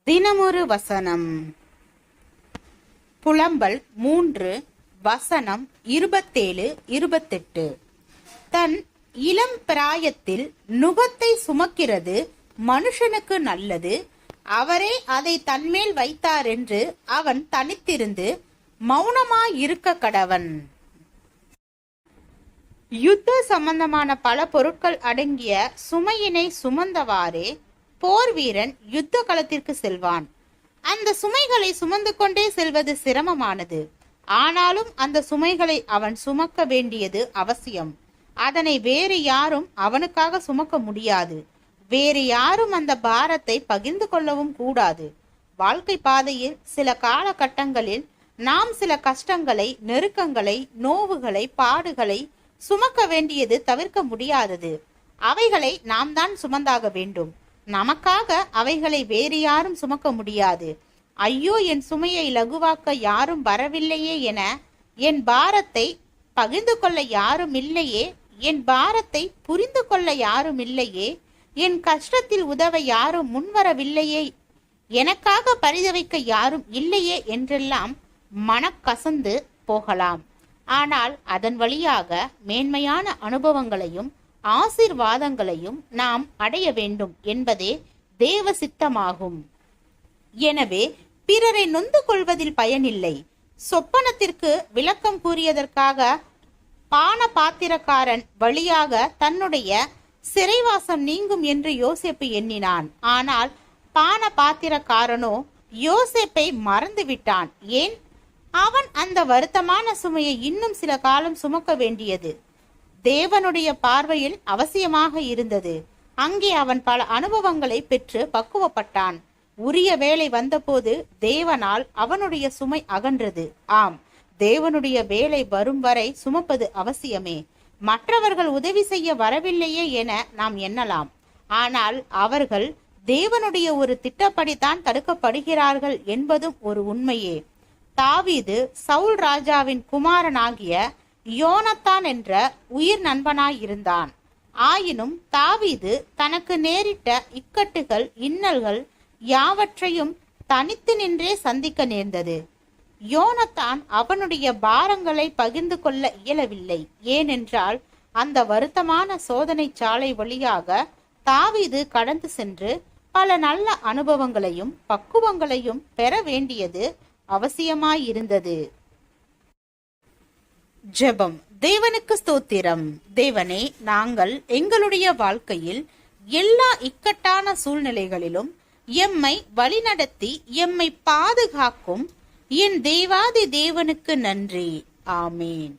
தினமொரு வசனம். புலம்பல் 3 வசனம் 27-28. தன் இளம் பிராயத்தில் நுகத்தை சுமக்கிறது மனுஷனுக்கு நல்லது, அவரே அதை தன்மேல் வைத்தார் என்று அவன் தனித்திருந்து மௌனமாயிருக்க கடவன். யுத்த சம்பந்தமான பல பொருட்கள் அடங்கிய சுமையினை சுமந்தவாறே போர் வீரன் யுத்த களத்திற்கு செல்வான். அந்த சுமைகளை சுமந்து கொண்டே செல்வது சிரமமானது. ஆனாலும் அந்த சுமைகளை அவன் சுமக்க வேண்டியது அவசியம். அதனை வேறு யாரும் அவனுக்காக சுமக்க முடியாது. வேறு யாரும் அந்த பாரத்தை பகிர்ந்து கொள்ளவும் கூடாது. வாழ்க்கை பாதையில் சில காலகட்டங்களில் நாம் சில கஷ்டங்களை, நெருக்கங்களை, நோவுகளை, பாடுகளை சுமக்க வேண்டியது தவிர்க்க முடியாதது. அவைகளை நாம் தான் சுமந்தாக வேண்டும். நமக்காக அவைகளை வேறு யாரும் சுமக்க முடியாது. ஐயோ, என் சுமையை லகுவாக்க யாரும் வரவில்லையே என, என் பாரத்தை பகிர்ந்து கொள்ள யாரும் இல்லையே, என் பாரத்தை புரிந்து கொள்ள யாரும் இல்லையே, என் கஷ்டத்தில் உதவ யாரும் முன்வரவில்லையே, எனக்காக பரிதவிக்க யாரும் இல்லையே என்றெல்லாம் மனக்கசந்து போகலாம். ஆனால் அதன் வழியாக மேன்மையான அனுபவங்களையும் ஆசீர்வாதங்களையும் நாம் அடைய வேண்டும் என்பதே தேவ சித்தமாகும். எனவே பிறரை நொந்து கொள்வதில் பயனில்லை. சொப்பனத்திற்கு விளக்கம் கூறியதற்காக பான பாத்திரக்காரன் வழியாக தன்னுடைய சிறைவாசம் நீங்கும் என்று யோசேப்பு எண்ணினான். ஆனால் பான பாத்திரக்காரனோ யோசேப்பை மறந்து விட்டான். ஏன்? அவன் அந்த வருத்தமான சுமையை இன்னும் சில காலம் சுமக்க வேண்டியது தேவனுடைய பார்வையில் அவசியமாக இருந்தது. அங்கே அவன் பல அனுபவங்களை பெற்று பக்குவப்பட்டான். உரிய வேலை வந்தபோது தேவனால் அவனுடைய சுமை அகன்றது. ஆம், தேவனுடைய வேலை வரும் வரை சுமப்பது அவசியமே. மற்றவர்கள் உதவி செய்ய வரவில்லையே என நாம் எண்ணலாம். ஆனால் அவர்கள் தேவனுடைய ஒரு திட்டப்படித்தான் தடுக்கப்படுகிறார்கள் என்பதும் ஒரு உண்மையே. தாவீது சவுல் ராஜாவின் குமாரனாகிய யோனத்தான் என்ற உயிர் நண்பனாயிருந்தான். ஆயினும் தாவீது தனக்கு நேரிட்ட இக்கட்டுகள், இன்னல்கள் யாவற்றையும் தனித்து நின்றே சந்திக்க நேர்ந்தது. யோனத்தான் அவனுடைய பாரங்களை பகிர்ந்து கொள்ள இயலவில்லை. ஏனென்றால் அந்த வருத்தமான சோதனை சாலை வழியாக தாவீது கடந்து சென்று பல நல்ல அனுபவங்களையும் பக்குவங்களையும் பெற வேண்டியது அவசியமாயிருந்தது. ஜெபம். தேவனுக்கு ஸ்தோத்திரம். தேவனே, நாங்கள் எங்களுடைய வாழ்க்கையில் எல்லா இக்கட்டான சூழ்நிலைகளிலும் எம்மை வழிநடத்தி எம்மை பாதுகாக்கும் என் தேவாதி தேவனுக்கு நன்றி. ஆமேன்.